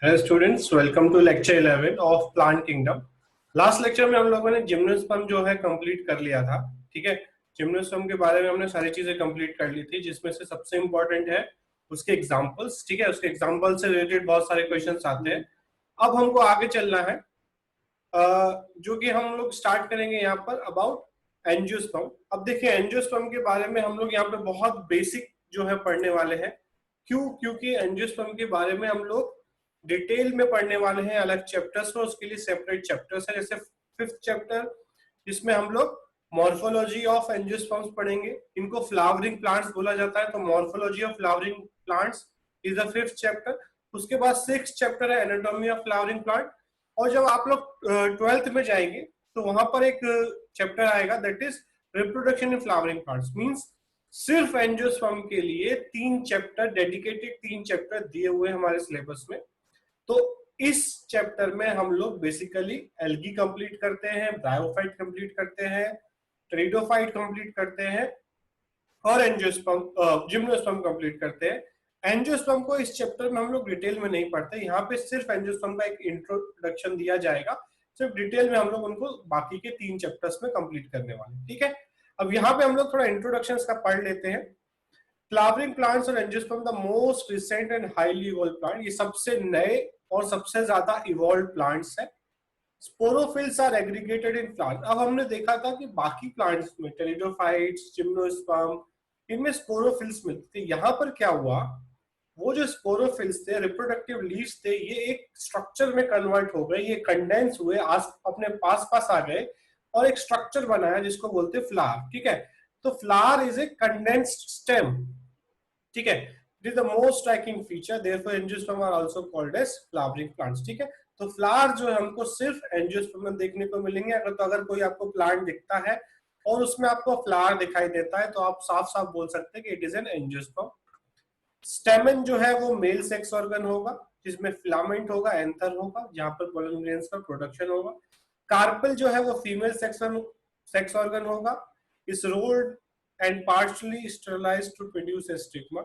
Hello students, welcome to lecture 11 of plant kingdom. Last lecture में हम लोगों ने जिम्नोस्पर्म जो है कंप्लीट कर लिया था। ठीक है, जिम्नोस्पर्म के बारे में हमने सारी चीजें कंप्लीट कर ली थी, जिसमें से सबसे इंपॉर्टेंट है उसके एग्जांपल्स। ठीक है, उसके एग्जांपल से रिलेटेड बहुत सारे क्वेश्चंस आते हैं। अब हमको आगे चलना है, जो कि हम लोग स्टार्ट करेंगे यहाँ पर अबाउट एंजियोस्पर्म। अब देखिए, एंजियोस्पर्म के बारे में हम लोग यहाँ पे बहुत बेसिक जो है पढ़ने वाले हैं। क्यों? क्योंकि एंजियोस्पर्म के बारे में हम लोग डिटेल में पढ़ने वाले हैं अलग चैप्टर्स में। उसके लिए सेपरेट चैप्टर्स है, जैसे फिफ्थ चैप्टर जिसमें हम लोग मॉर्फोलॉजी ऑफ एंजियोस्पर्म्स पढ़ेंगे। इनको फ्लावरिंग प्लांट्स बोला जाता है, तो morphology of flowering plants is the fifth chapter. उसके बाद सिक्स्थ चैप्टर है एनाटॉमी ऑफ फ्लावरिंग प्लांट। और जब आप लोग ट्वेल्थ में जाएंगे तो वहां पर एक चैप्टर आएगा, that is reproduction in flowering plants. Means सिर्फ एंजियोस्पर्म के लिए 3 चैप्टर डेडिकेटेड, 3 चैप्टर दिए हुए हमारे सिलेबस में। तो इस चैप्टर में हम लोग बेसिकली एल्गी कंप्लीट करते हैं, ब्रायोफाइट कंप्लीट करते हैं, ट्रेडोफाइट कंप्लीट करते हैं और एंजियोस्पर्म जिम्नोस्पर्म कंप्लीट करते हैं। एंजियोस्पर्म को इस चैप्टर में हम लोग डिटेल में नहीं पढ़ते, यहाँ पे सिर्फ एंजियोस्पर्म का एक इंट्रोडक्शन दिया जाएगा। सिर्फ डिटेल में हम लोग उनको बाकी के 3 चैप्टर्स में कंप्लीट करने वाले। ठीक है, अब यहाँ पे हम लोग थोड़ा इंट्रोडक्शन का पढ़ लेते हैं। फ्लावरिंग प्लांट्स और angiosperm the most recent and highly evolve plant, ये सबसे नए और सबसे ज्यादा इवॉल्व प्लांट्स है। Sporophylls are aggregated in plant. अब हमने देखा था कि बाकी प्लांट्स में टेरिडोफाइट्स, जिम्नोस्पर्म, इनमें स्पोरोफिल्स मिलते थे। यहाँ पर क्या हुआ, वो जो स्पोरोफिल्स थे, रिप्रोडक्टिव लीव्स थे, ये एक स्ट्रक्चर में कन्वर्ट हो गए, ये कंडेंस हुए, आज अपने पास पास आ गए और एक स्ट्रक्चर बनाया जिसको बोलते हैं फ्लावर। ठीक है, तो flower is a condensed stem. ठीक है, it is the most striking feature, therefore angiosperm are also called as flowering plants. ठीक है, तो फ्लावर जो है हमको सिर्फ एंजियोस्पर्म में देखने को मिलेंगे। अगर कोई आपको प्लांट दिखता है और उसमें आपको फ्लावर दिखाई देता है तो आप साफ साफ बोल सकते हैं कि इट इज एन एंजियोस्पर्म। स्टेमन जो है वो मेल सेक्स ऑर्गन होगा, जिसमें फिलामेंट होगा, एंथर होगा, जहां पर पोलन ग्रेन्स का प्रोडक्शन होगा। कार्पल जो है वो फीमेल सेक्स ऑर्गन होगा, इस rolled and partially sterilized to produce a stigma.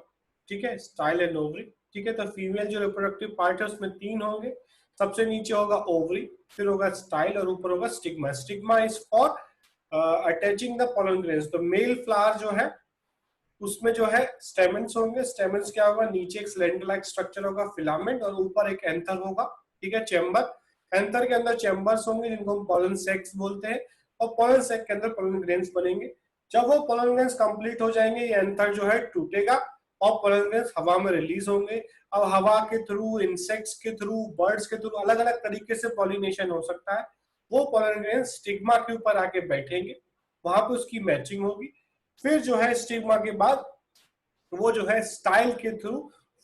ठीक है, स्टाइल एंड ओवरी। ठीक है, तो फीमेल जो रिप्रोडक्टिव पार्ट है उसमें 3 होंगे। सबसे नीचे होगा ओवरी, फिर होगा स्टाइल और ऊपर होगा stigma. Stigma is for attaching the pollen grains. तो मेल फ्लावर जो है उसमें जो है स्टेमेंस होंगे। स्टेमेंस क्या होगा, नीचे एक सिलेंडर लाइक स्ट्रक्चर होगा, फिलामेंट, और ऊपर एक एंथर होगा। ठीक है, चैम्बर। एंथर के अंदर चैम्बर्स होंगे जिनको हम पोलन सेक्स बोलते हैं, और पोलन सेक के अंदर पोलन ग्रेन्स बनेंगे। जब वो पोलन ग्रेन्स कंप्लीट हो जाएंगे, ये एंथर जो है टूटेगा और पोलन ग्रेन्स हवा में रिलीज होंगे। अब हवा के थ्रू, इंसेक्ट्स के थ्रू, बर्ड्स के थ्रू अलग अलग तरीके से पॉलिनेशन हो सकता है। वो पोलन ग्रेन्स स्टिग्मा के ऊपर आके बैठेंगे, वहां पे उसकी मैचिंग होगी। फिर जो है स्टिग्मा के बाद वो जो है स्टाइल के थ्रू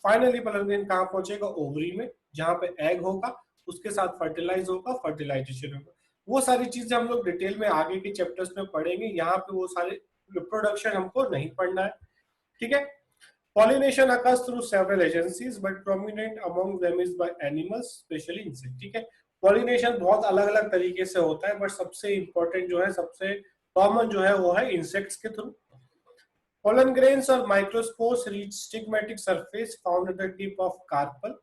फाइनली पोलन ग्रेन कहां पहुंचेगा, ओवरी में, जहां पे एग होगा, उसके साथ फर्टिलाइज होगा, फर्टिलाइजेशन होगा। वो सारी चीजें हम लोग डिटेल में आगे के चैप्टर्स में पढ़ेंगे, यहाँ पे वो सारे रिप्रोडक्शन हमको नहीं पढ़ना है। ठीक है, pollination occurs through several agencies but prominent among them is by animals, especially insect। ठीक है, pollination बहुत अलग अलग तरीके से होता है, बट सबसे इंपॉर्टेंट जो है, सबसे कॉमन जो है वो है इंसेक्ट्स के through. Pollen grains or microspores reach stigmatic surface found at the tip of carpel।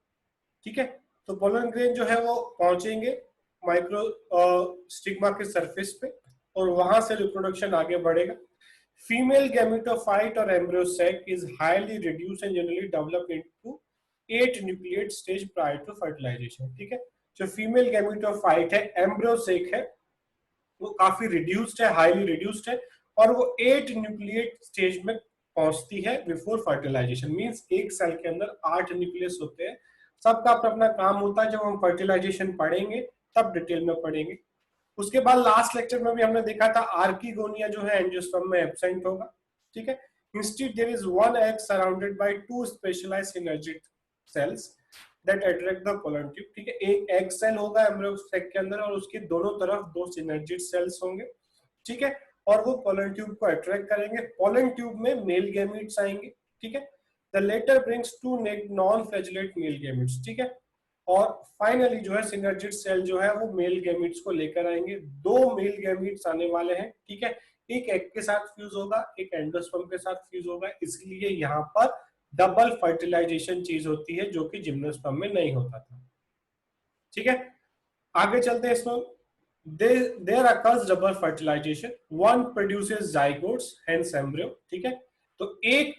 ठीक है, तो पोलन ग्रेन जो है वो पहुंचेंगे माइक्रो स्टिग्मा के सरफेस पे और वहां से रिप्रोडक्शन आगे बढ़ेगा। फीमेल गैमेटोफाइट और embryo sac is highly reduced and generally develop into 8 nucleate stage prior to fertilization. ठीक है, जो फीमेल गैमेटोफाइट है, एम्ब्रियो सैक है, वो काफी रिड्यूस्ड है, हाईली रिड्यूस्ड है, और वो 8 न्यूक्लिएट स्टेज में पहुंचती है बिफोर फर्टिलाइजेशन। मींस एक सेल के अंदर 8 न्यूक्लियस होते हैं। सबका अपना अपना काम होता है, जब हम फर्टिलाइजेशन पढ़ेंगे तब डिटेल में पढ़ेंगे। उसके बाद लास्ट लेक्चर में भी हमने देखा था आर्किगोनिया जो है एंजियोस्पर्म में एब्सेंट होगा। ठीक है, instead there is one egg surrounded by 2 specialized synergic cells that attract the pollen tube. ठीक है, एक एग सेल होगा एम्ब्रियो सैक के अंदर और उसकी दोनों तरफ 2 सिनर्जिक सेल्स होंगे। ठीक है, और वो पोलन ट्यूब को अट्रैक्ट करेंगे। पोलन ट्यूब में मेल गैमीट्स आएंगे। ठीक है, the latter brings 2 non flagellate male gametes. ठीक है, और फाइनली जो है सिनर्जिड सेल जो है वो मेल गैमीट्स को लेकर आएंगे। 2 मेल गैमीट्स आने वाले हैं। ठीक है, एक एग के साथ फ्यूज होगा, एक एंडोस्पर्म के साथ फ्यूज होगा, इसलिए यहाँ पर डबल फर्टिलाइजेशन चीज होती है, जो कि जिम्नोस्पर्म में नहीं होता था। ठीक है, आगे चलते हैं इसमें। There occurs double fertilization, one produces zygotes hence embryo. ठीक है, तो एक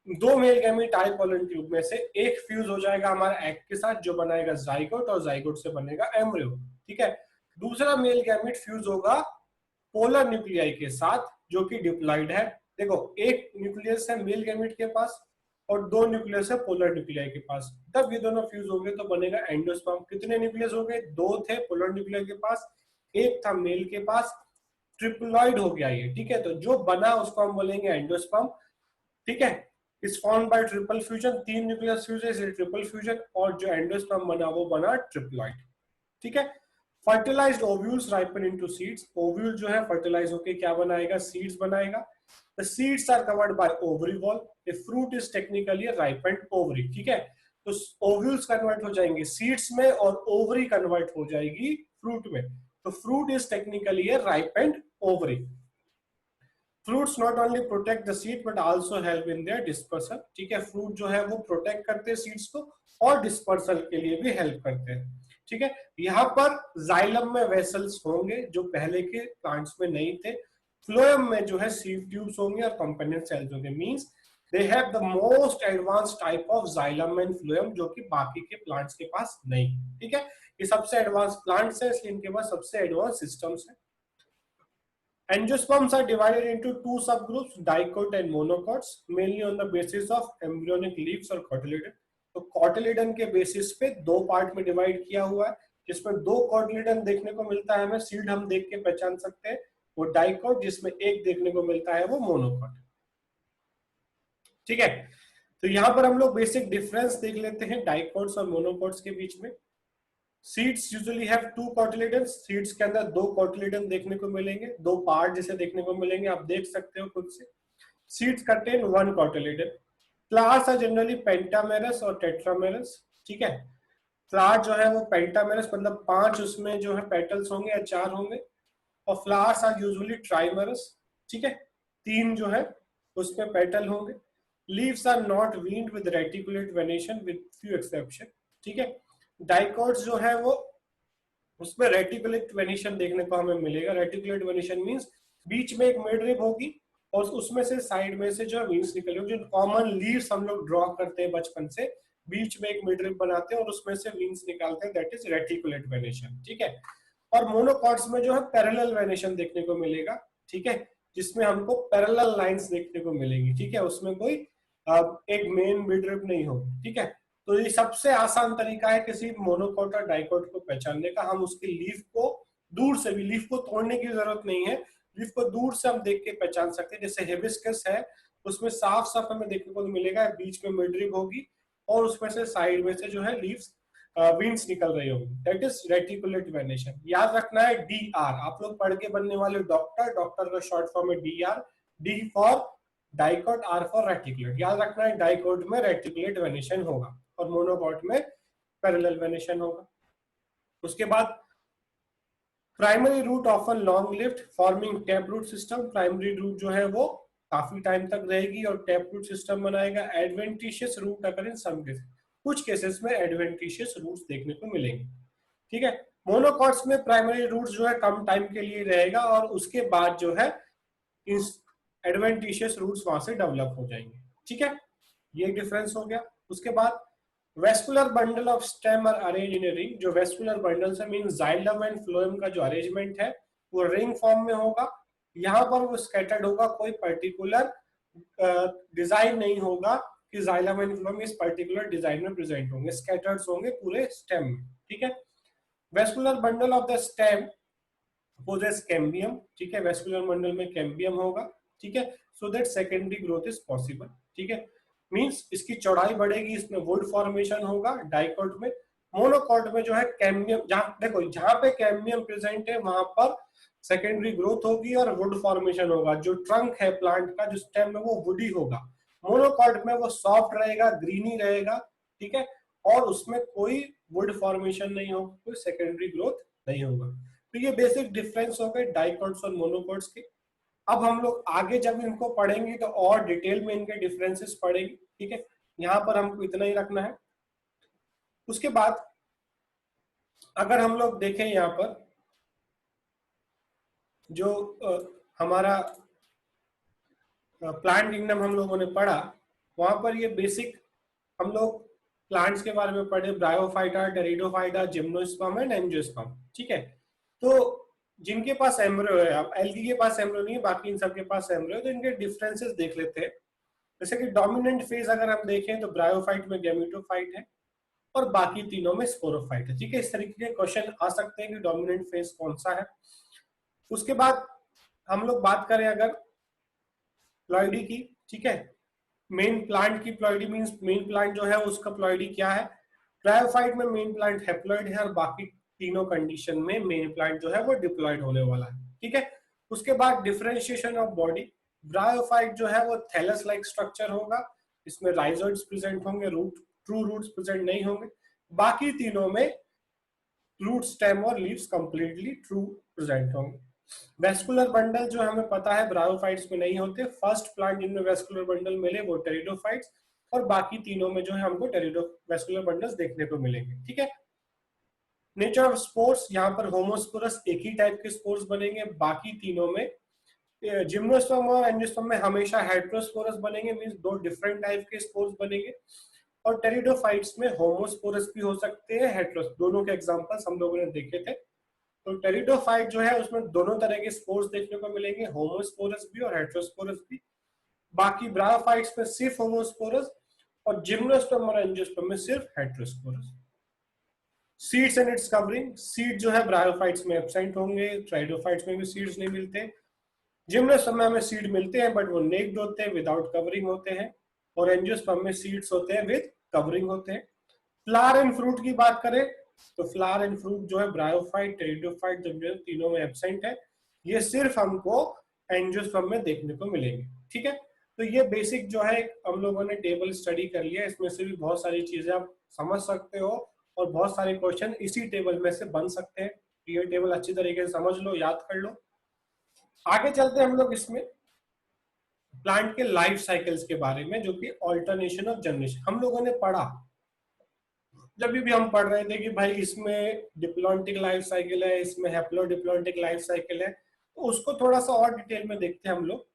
दो मेल गैमीट आई पोलन ट्यूब में से एक फ्यूज हो जाएगा हमारा एग के साथ जो बनाएगा जाइगोट, और जाइगोट से बनेगा एम्ब्रियो। ठीक है, दूसरा मेल गैमीट फ्यूज होगा पोलर न्यूक्लियाई के साथ जो कि डिप्लॉइड है। देखो, एक न्यूक्लियस है मेल गैमीट के पास और दो न्यूक्लियस है पोलर न्यूक्लियाई के पास, तब ये दोनों फ्यूज हो गए तो बनेगा एंडोस्पर्म। कितने न्यूक्लियस हो गए? दो थे पोलर न्यूक्लियाई के पास, एक था मेल के पास, ट्रिप्लॉइड हो गया ये। ठीक है, तो जो बना उसको हम बोलेंगे एंडोस्पर्म। ठीक है, is formed by triple fusion, तीन न्यूक्लियस फ्यूजन ट्रिपल फ्यूजन, और जो एंडोस्पर्म बना वो बना ट्रिप्लॉइड। ठीक है, fertilised ovules ripen into seeds, ovule जो है फर्टिलाइज होके क्या बनाएगा? सीड्स बनाएगा। The seeds are covered by ovary wall, a fruit is technically ripened ovary. ठीक है, तो ओव्यूल्स कन्वर्ट हो जाएंगे सीड्स में और ओवरी कन्वर्ट हो जाएगी फ्रूट में, तो fruit is technically ripened ovary. Fruits not only protect the seed but also help in their dispersal. ठीक है, फ्रूट जो है वो प्रोटेक्ट करते हैं सीड्स को और डिस्पर्सल के लिए भी हेल्प करते हैं। ठीक है, यहाँ पर जाइलम में वेसल्स होंगे जो पहले के प्लांट्स में नहीं थे। फ्लोएम में जो है सीड ट्यूब्स होंगे और कंपेनियन सेल्स होंगे। Means they have the most advance type of xylem and phloem जो कि बाकी के प्लांट्स के पास नहीं। ठीक है, ये सबसे एडवांस प्लांट्स है इसलिए इनके पास सबसे एडवांस सिस्टम्स है। Angiosperms are divided into two subgroups, dicot and monocots, mainly on the basis of embryonic leaves or cotyledon. तो cotyledon के बेसिस पे दो पार्ट में डिवाइड किया हुआ है, जिसमें दो cotyledon देखने को मिलता है हमें, सीड हम देख के पहचान सकते हैं, वो डाइकोट, जिसमें एक देखने को मिलता है वो मोनोकॉट। ठीक है, तो यहाँ पर हम लोग बेसिक डिफरेंस देख लेते हैं डाइकोट्स और मोनोकॉट्स के बीच में। Seeds usually have two cotyledons, seeds के अंदर दो कॉटिलेडन देखने को मिलेंगे, दो पार्ट जिसे देखने को मिलेंगे, आप देख सकते हो खुद से। Seeds contain one cotyledon. Flowers are generally pentamerous और टेट्रामेरस। ठीक है, फ्लावर जो है वो पेंटामेरस मतलब पांच उसमें जो है पेटल्स होंगे या चार होंगे, और फ्लावर्स आर यूजुअली ट्राइमरस। ठीक है, तीन जो है उसमें पेटल होंगे। Leaves are not veined with reticulate venation with few exception. ठीक है, डाइकोट्स जो है वो उसमें रेटिकुलेट वेनिशन देखने को हमें मिलेगा। रेटिकुलेट वेनिशन मींस बीच में एक मिड रिब होगी और उसमें से साइड में से जो वीन्स निकलेंगे, जो कॉमन लीव्स हम लोग ड्रॉ करते हैं बचपन से, बीच में एक मिड रिब बनाते हैं और उसमें से वीन्स निकालते हैं, दैट इज रेटिकुलेट वेनिशन। ठीक है, और मोनोकॉट्स में जो है पैरेलल वेनिशन देखने को मिलेगा। ठीक है, जिसमें हमको पैरेलल लाइंस देखने को मिलेंगी। ठीक है, उसमें कोई एक मेन मिड रिब नहीं होगी। ठीक है, तो ये सबसे आसान तरीका है किसी मोनोकॉट और डाइकोट को पहचानने का। हम उसकी लीफ को दूर से भी, लीफ को तोड़ने की जरूरत नहीं है, लीफ को दूर से हम देख के पहचान सकते हैं। जैसे हिबिस्कस है, उसमें साफ साफ हमें देखने को मिलेगा बीच में मिडरिब होगी और उसमें से साइड में से जो है लीव्स विंग्स निकल रही होंगी, दैट इज रेटिकुलेट वेनेशन। याद रखना है डी आर, आप लोग पढ़ के बनने वाले डॉक्टर, डॉक्टर का शॉर्ट फॉर्म है D R, D for dicot, R for reticulate. याद रखना है डाइकोट में रेटिकुलेट वेनेशन होगा और मोनोकॉट में पैरेलल वेनेशन होगा। उसके बाद primary root often long lived forming tap root system. Primary root जो है वो काफी टाइम तक रहेगी और टैप रूट सिस्टम बनाएगा। एडवेंटिशियस रूट अगर इन सम केसेस, कुछ केसेस में एडवेंटिशियस रूट्स देखने को मिलेंगे। ठीक है, मोनोकॉट्स में प्राइमरी रूट जो है कम टाइम के लिए रहेगा और उसके बाद जो है एडवेंटिशियस रूट्स वहां से डेवलप हो जाएंगे। ठीक है, ये डिफरेंस हो गया। उसके बाद vascular bundle of stem are arrange in a ring. जो वेस्कुलर बंडल से मीन जाइलम एंड फ्लोएम का जो अरेंजमेंट है वो रिंग फॉर्म में होगा। यहाँ पर वो स्कैटर्ड होगा, कोई पर्टिकुलर डिजाइन नहीं होगा कि जाइलम एंड फ्लोएम इस पर्टिकुलर डिजाइन में प्रेजेंट होंगे, स्कैटर्ड होंगे पूरे स्टेम में। ठीक है, vascular bundle of the stem possess cambium. ठीक है, वेस्कुलर बंडल में कैम्बियम होगा। ठीक है, so that secondary growth is possible. ठीक है, मींस इसकी चौड़ाई बढ़ेगी, इसमें वुड फॉर्मेशन होगा डाइकोट में। मोनोकॉट में जो है कैम्बियम, जहां देखो जहां पे कैम्बियम प्रेजेंट है वहां पर सेकेंडरी ग्रोथ होगी और वुड फॉर्मेशन होगा। जो ट्रंक है प्लांट का, जो स्टेम है वो वुडी होगा। मोनोकॉट में वो सॉफ्ट रहेगा, ग्रीनी रहेगा। ठीक है, और उसमें कोई वुड फॉर्मेशन नहीं होगा, कोई सेकेंडरी ग्रोथ नहीं होगा। तो ये बेसिक डिफरेंस हो गए डाइकोट्स और मोनोकॉट्स के। अब हम लोग आगे जब इनको पढ़ेंगे तो और डिटेल में इनके डिफरेंसेस पढ़ेंगे। ठीक है, यहाँ पर हमको इतना ही रखना है। उसके बाद अगर हम लोग देखें यहाँ पर जो हमारा प्लांट किंगडम हम लोगों ने पढ़ा, वहां पर ये बेसिक हम लोग प्लांट्स के बारे में पढ़े, bryophyta, pteridophyta, gymnosperm and angiosperm. ठीक है, तो जिनके पास एम्ब्रियो है, अब एल्गी के पास एम्ब्रियो नहीं है, बाकी इन सबके पास एम्ब्रियो, तो इनके डिफरेंसेस देख लेते हैं। जैसे कि डोमिनेंट फेज अगर हम देखें तो ब्रायोफाइट में गैमेटोफाइट है और बाकी तीनों में स्पोरोफाइट है। ठीक है, इस तरीके के क्वेश्चन आ सकते हैं कि डोमिनेंट फेज कौन सा है। उसके बाद हम लोग बात करें अगर प्लॉइडी की, ठीक है, मेन प्लांट की प्लॉइडी मींस मेन प्लांट जो है उसका प्लॉइडी क्या है। ब्रायोफाइट में मेन प्लांट हैप्लॉइड है और बाकी तीनों कंडीशन में मेन प्लांट जो है वो डिप्लॉइड होने वाला है। ठीक है, उसके बाद डिफरेंशिएशन ऑफ बॉडी, ब्रायोफाइट जो है वो थैलस लाइक स्ट्रक्चर होगा, इसमें राइजोइड्स प्रेजेंट होंगे, रूट ट्रू रूट्स प्रेजेंट नहीं होंगे। बाकी तीनों में रूट, स्टेम और लीव्स कंप्लीटली ट्रू प्रेजेंट होंगे। वेस्कुलर बंडल जो हमें पता है ब्रायोफाइट्स में नहीं होते। फर्स्ट प्लांट जिनमें वेस्कुलर बंडल मिले वो टेरिडोफाइट्स, और बाकी तीनों में जो है हमको टेरिडो वेस्कुलर बंडल्स देखने को मिलेंगे। ठीक है, नेचर ऑफ स्पोर्स, यहाँ पर होमोस्पोरस एक ही टाइप के स्पोर्स बनेंगे, बाकी तीनों में जिम्नोस्पर्म और एंजियोस्पर्म में हमेशा हेटेरोस्पोरस बनेंगे, मींस दो डिफरेंट टाइप के स्पोर्स बनेंगे। और टेरिडोफाइट्स में होमोस्पोरस भी हो सकते हैं, हेटेरोस, दोनों के एग्जांपल्स हम लोगों ने देखे थे। तो टेरिडोफाइट जो है उसमें दोनों तरह के स्पोर्स देखने को मिलेंगे, होमोस्पोरस भी और हेटेरोस्पोरस भी। बाकी ब्रायोफाइट्स में सिर्फ होमोस्पोरस, और जिम्नोस्पर्म और एंजियोस्पर्म में सिर्फ heterosporous. Seeds and it's covering, seed जो है ब्रायोफाइट्स में एब्सेंट होंगे, ट्राइडोफाइट्स में भी सीड्स नहीं मिलते। जिम्नोस्पर्म में हमें सीड मिलते हैं बट वो नेक्ड होते हैं, विदाउट कवरिंग होते हैं, और एंजियोस्पर्म में सीड्स होते हैं विद कवरिंग होते हैं। फ्लावर एंड फ्रूट की बात करें तो फ्लावर एंड फ्रूट जो है ब्रायोफाइट, टेरिडोफाइट, जो तीनों में एब्सेंट है, ये सिर्फ हमको एंजियोस्पर्म में देखने को मिलेंगे। ठीक है, तो ये बेसिक जो है हम लोगों ने टेबल स्टडी कर लिया, इसमें से भी बहुत सारी चीजें आप समझ सकते हो और बहुत सारे क्वेश्चन इसी टेबल में से बन सकते हैं। ये टेबल अच्छी तरीके से समझ लो, याद कर लो। आगे चलते हैं हम लोग इसमें प्लांट के लाइफ साइकिल्स के बारे में, जो कि ऑल्टरनेशन ऑफ जनरेशन हम लोगों ने पढ़ा। जब भी हम पढ़ रहे थे कि भाई इसमें डिप्लॉन्टिक लाइफ साइकिल है, इसमें हैप्लोडिप्लॉन्टिक लाइफ साइकिल है, तो उसको थोड़ा सा और डिटेल में देखते हैं हम लोग।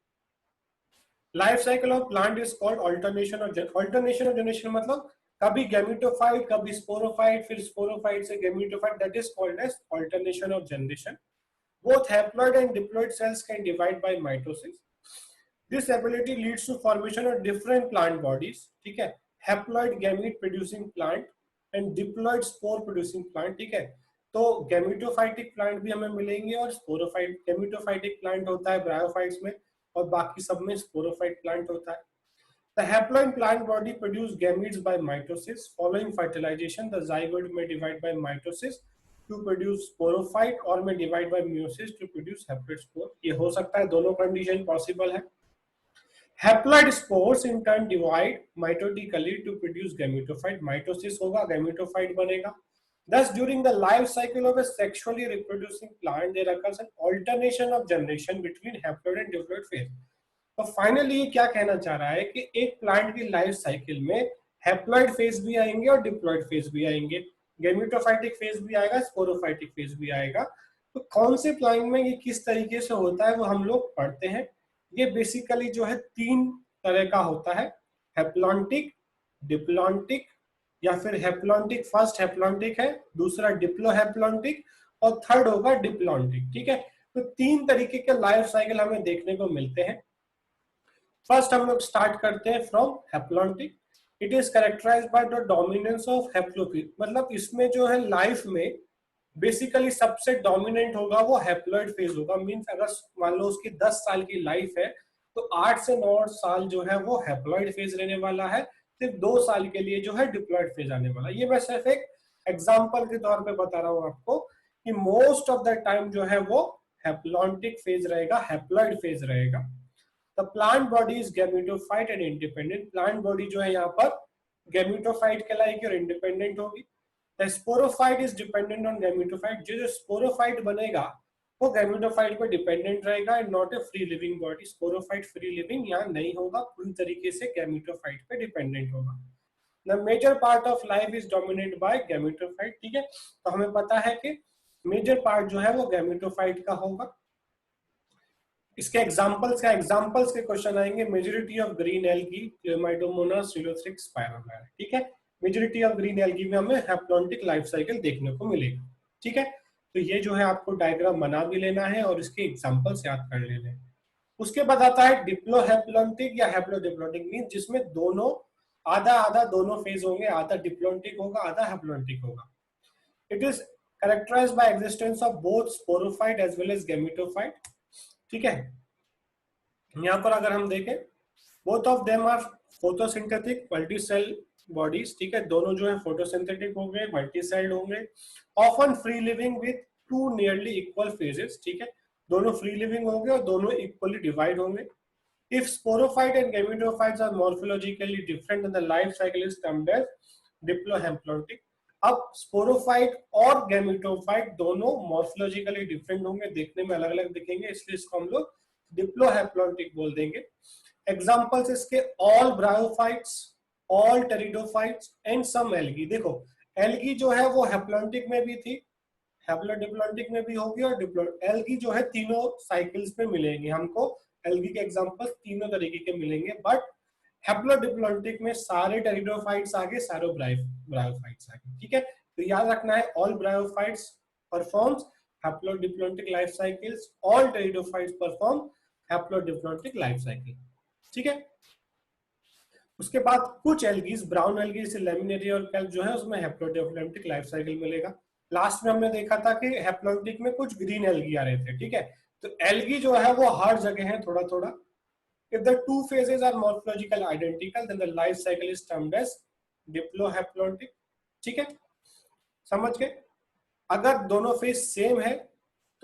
Life cycle of plant is called alternation of generation, मतलब कभी गैमेटोफाइट, कभी स्पोरोफाइट, फिर स्पोरोफाइट से gametophyte, that is called as alternation of generation. Both haploid and diploid cells can divide by mitosis. This ability leads to formation of different plant bodies. ठीक है, haploid gamete producing plant and diploid spore producing plant. ठीक है, तो gametophytic plant भी हमें मिलेंगे और sporophyte, gametophytic plant होता है ब्रायोफाइट्स में और बाकी सब में स्पोरोफाइट प्लांट होता है। The haploid plant body produce gametes by mitosis. Following fertilization, the zygote may divide by mitosis to produce sporophyte और may divide by meiosis to produce haploid spore. ये हो सकता है, दोनों कंडीशन पॉसिबल है। Haploid spores in turn divide mitotically to produce gametophyte. Mitosis होगा, gametophyte बनेगा. Thus, during the life cycle of a sexually reproducing plant, there occurs an alternation of generation between haploid and diploid phase. तो finally ये क्या कहना चाह रहा है कि एक प्लांट की लाइफ साइकिल में हैप्लॉइड फेज भी आएंगे और डिप्लॉइड फेज भी आएंगे, गैमेटोफाइटिक फेज भी आएगा, स्पोरोफाइटिक फेज भी आएगा। तो कौन से प्लांट में ये किस तरीके से होता है वो हम लोग पढ़ते हैं। ये बेसिकली जो है तीन तरह का होता है, हैप्लॉन्टिक, डिप्लॉन्टिक, या फिर हैप्लॉन्टिक, फर्स्ट हैप्लॉन्टिक है, दूसरा डिप्लोहैप्लॉन्टिक और थर्ड होगा डिप्लॉन्टिक। ठीक है, तो तीन तरीके के लाइफ साइकिल हमें देखने को मिलते हैं। फर्स्ट हम लोग स्टार्ट करते हैं from haplontic. It is characterised by the dominance of haplophyte, मतलब इसमें जो है लाइफ में बेसिकली सबसे डोमिनेंट होगा वो हैप्लॉइड फेज होगा। मींस अगर मान लो उसकी 10 साल की लाइफ है तो 8 से 9 साल जो है वो हैप्लॉइड फेज रहने वाला है, सिर्फ 2 साल के लिए जो है डिप्लॉइड फेज आने वाला है। ये मैं सिर्फ एक एग्जांपल के तौर पे बता रहा हूं आपको कि मोस्ट ऑफ द टाइम जो है वो हैप्लॉन्टिक फेज रहेगा, हैप्लॉइड फेज रहेगा। The plant body is gametophyte and independent. Plant body जो है यहाँ पर gametophyte कहलाएगी और independent होगी। The sporophyte is dependent on gametophyte. जो sporophyte बनेगा वो gametophyte पे dependent रहेगा and not a free living body. Sporophyte free living यहाँ नहीं होगा, पूरी तरीके से gametophyte पे dependent होगा। The major part of life is dominated by gametophyte. ठीक है, तो हमें पता है कि मेजर पार्ट जो है वो गैमेटोफाइट का होगा। इसके एग्जांपल्स का एग्जांपल्स के क्वेश्चन आएंगे। Majority of green algae, Chlamydomonas, Ulothrix, Spirogyra. ठीक है, मेजॉरिटी ऑफ ग्रीन एल्गी में हमें हैप्लॉन्टिक लाइफ साइकिल देखने को मिलेगा। ठीक है, तो ये जो है आपको डायग्राम बना भी लेना है और इसके एग्जांपल्स याद कर लेने हैं। उसके बाद आता है डिप्लोहैप्लॉन्टिक या हैप्लोडिप्लॉन्टिक, मीन जिसमें दोनों आधा आधा दोनों फेज होंगे, आधा डिप्लॉन्टिक होगा आधा हैप्लॉन्टिक होगा। It is characterised by existence of both sporophyte as well as gametophyte. ठीक है, यहाँ पर अगर हम देखें both of them are photosynthetic multi cell bodies. ठीक है, दोनों जो है फोटोसिंथेटिक होंगे, मल्टी सेल्ड होंगे, often free living with two nearly equal phases. ठीक है, दोनों फ्री लिविंग होंगे और दोनों इक्वली डिवाइड होंगे। If sporophyte and gametophytes are morphologically different, the life cycle is termed as diplohaplontic. अब स्पोरोफाइट और गैमेटोफाइट दोनों मॉर्फोलॉजिकली डिफरेंट होंगे, देखने में अलग अलग दिखेंगे, इसलिए इसको हम लोग डिप्लोहैप्लॉन्टिक बोल देंगे। एग्जांपल्स इसके all bryophytes, all pteridophytes and some algae. देखो एल्गी जो है वो हैप्लॉन्टिक में भी थी, हैप्लोडिप्लॉन्टिक में भी होगी और एल्गी जो है तीनों साइकिल्स में मिलेंगे हमको। एल्गी के एग्जांपल्स तीनों तरीके के मिलेंगे, बट हैप्लोडिप्लॉन्टिक में सारे टेरिडोफाइट्स आगे, सारे ब्रायोफाइट्स आगे। ठीक है, तो याद रखना है all bryophytes performs haplodiplontic life cycles, all pteridophytes perform haplodiplontic life cycle. ठीक है, उसके बाद कुछ एल्गीज, ब्राउन एल्गीज, लेमिनेरिया और कैल्प जो है उसमें हैप्लोडिप्लॉन्टिक लाइफ साइकिल मिलेगा। लास्ट में हमने देखा था कि हैप्लॉन्टिक में कुछ ग्रीन एल्गी आ रहे थे। ठीक है, तो एल्गी जो है वो हर जगह है थोड़ा थोड़ा। If the two phases are morphological identical then the life cycle is termed as diplohaplontic. ठीक है, समझ गए? अगर दोनों फेज सेम है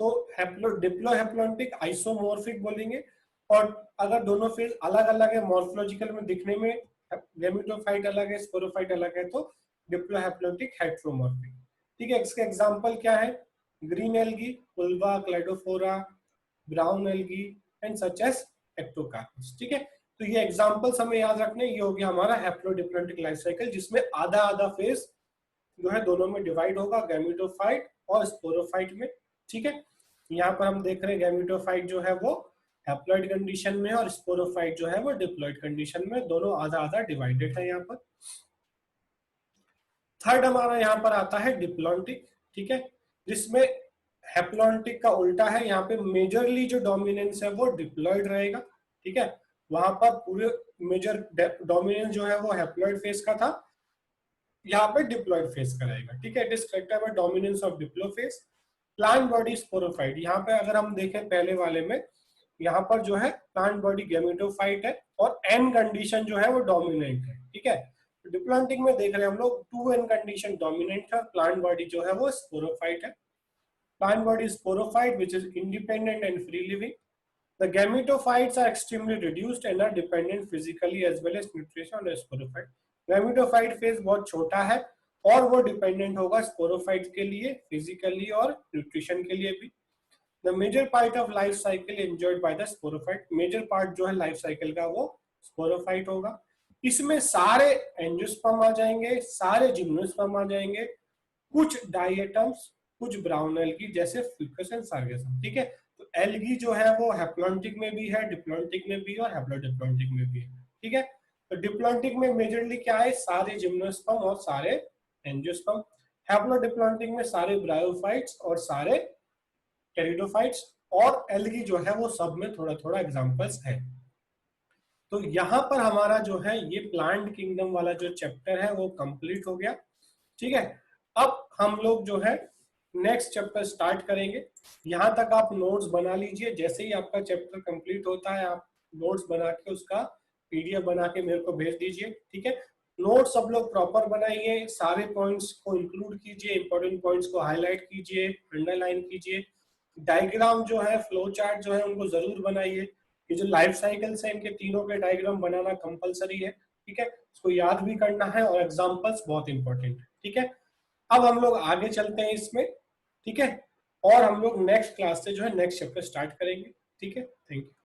तो डिप्लोहैप्लॉन्टिक आइसोमॉर्फिक बोलेंगे, और अगर दोनों फेज अलग अलग है मॉर्फोलॉजिकल में दिखने में, गैमेटोफाइट अलग है, स्पोरोफाइट अलग है, तो डिप्लोहैप्लॉन्टिक हेटेरोमॉर्फिक। ठीक है, इसके एग्जांपल क्या है? Green algae, Ulva, Cladophora, brown algae and such as Ectocarpus. ठीक है, तो ये एग्जांपल्स हमें याद रखने। ये हो गया हमारा हैप्लोडिप्लॉन्टिक लाइफ साइकिल, जिसमें आधा आधा फेज जो है दोनों में डिवाइड होगा, गैमेटोफाइट और स्पोरोफाइट में। ठीक है, यहाँ पर हम देख रहे हैं गैमेटोफाइट जो है वो हैप्लॉइड कंडीशन में और स्पोरोफाइट जो है वो डिप्लॉइड कंडीशन में, दोनों आधा आधा डिवाइडेड है यहाँ पर। थर्ड हमारा यहाँ पर आता है डिप्लॉन्टिक। ठीक है, जिसमें हैप्लॉन्टिक का उल्टा है, यहाँ पे मेजरली जो डोमिनेंस है वो डिप्लॉइड रहेगा। ठीक है, वहां पर पूरे मेजर डोमिनेंस जो है वो हैप्लॉइड फेज का था, यहाँ पे डिप्लॉइड फेज का रहेगा। ठीक है, it is corrected bye dominance of Diplo phase. Plant body sporophyte, यहाँ पे अगर हम देखें पहले वाले में, यहाँ पर जो है प्लांट बॉडी गैमेटोफाइट है और एन कंडीशन जो है वो डोमिनेंट है। ठीक है, डिप्लॉन्टिक में देख रहे हैं हम लोग 2n कंडीशन डोमिनेंट है, प्लांट बॉडी जो है वो स्पोरोफाइट है। Plant body sporophyte which is independent and free living. The gametophytes are extremely reduced and are dependent physically as well as nutrition on the sporophyte. Gametophyte phase बहुत छोटा है और वो डिपेंडेंट होगा स्पोरोफाइट के लिए फिजिकली और न्यूट्रिशन के लिए भी। The major part of life cycle enjoyed by the sporophyte, major part जो है लाइफ साइकिल का वो स्पोरोफाइट होगा। इसमें सारे एंजियोस्पर्म आ जाएंगे, सारे जिम्नोस्पर्म आ जाएंगे, कुछ डाइएटम्स, कुछ ब्राउन एल्गी जैसे फिकस एंड सार्गेसम। ठीक है, तो एल्गी जो है वो हैप्लॉन्टिक में भी है, डिप्लॉन्टिक में भी और हैप्लोडिप्लॉन्टिक में भी है। ठीक है, तो डिप्लॉन्टिक में मेजरली क्या है? सारे जिम्नोस्पर्म और सारे एंजियोस्पर्म। हैप्लोडिप्लॉन्टिक में सारे ब्रायोफाइट्स और सारे टेरिडोफाइट्स, और एल्गी जो है वो सब में थोड़ा थोड़ा एग्जांपल्स है। तो यहाँ पर हमारा जो है ये प्लांट किंगडम वाला जो चैप्टर है वो कंप्लीट हो गया। ठीक है, अब हम लोग जो है नेक्स्ट चैप्टर स्टार्ट करेंगे। यहाँ तक आप नोट्स बना लीजिए, जैसे ही आपका चैप्टर कंप्लीट होता है आप नोट्स बना के उसका पीडीएफ बना के मेरे को भेज दीजिए। ठीक है, नोट्स सब लोग प्रॉपर बनाइए, सारे पॉइंट्स को इंक्लूड कीजिए, इंपॉर्टेंट पॉइंट्स को हाईलाइट कीजिए, अंडरलाइन कीजिए। डायग्राम जो है, फ्लो चार्ट जो है उनको जरूर बनाइए। ये जो लाइफ साइकिल्स है इनके तीनों के डायग्राम बनाना कंपलसरी है। ठीक है, इसको याद भी करना है और एग्जांपल्स बहुत इंपॉर्टेंट है। ठीक है, अब हम लोग आगे चलते हैं इसमें। ठीक है, और हम लोग नेक्स्ट क्लास से जो है नेक्स्ट चैप्टर स्टार्ट करेंगे। ठीक है, थैंक यू।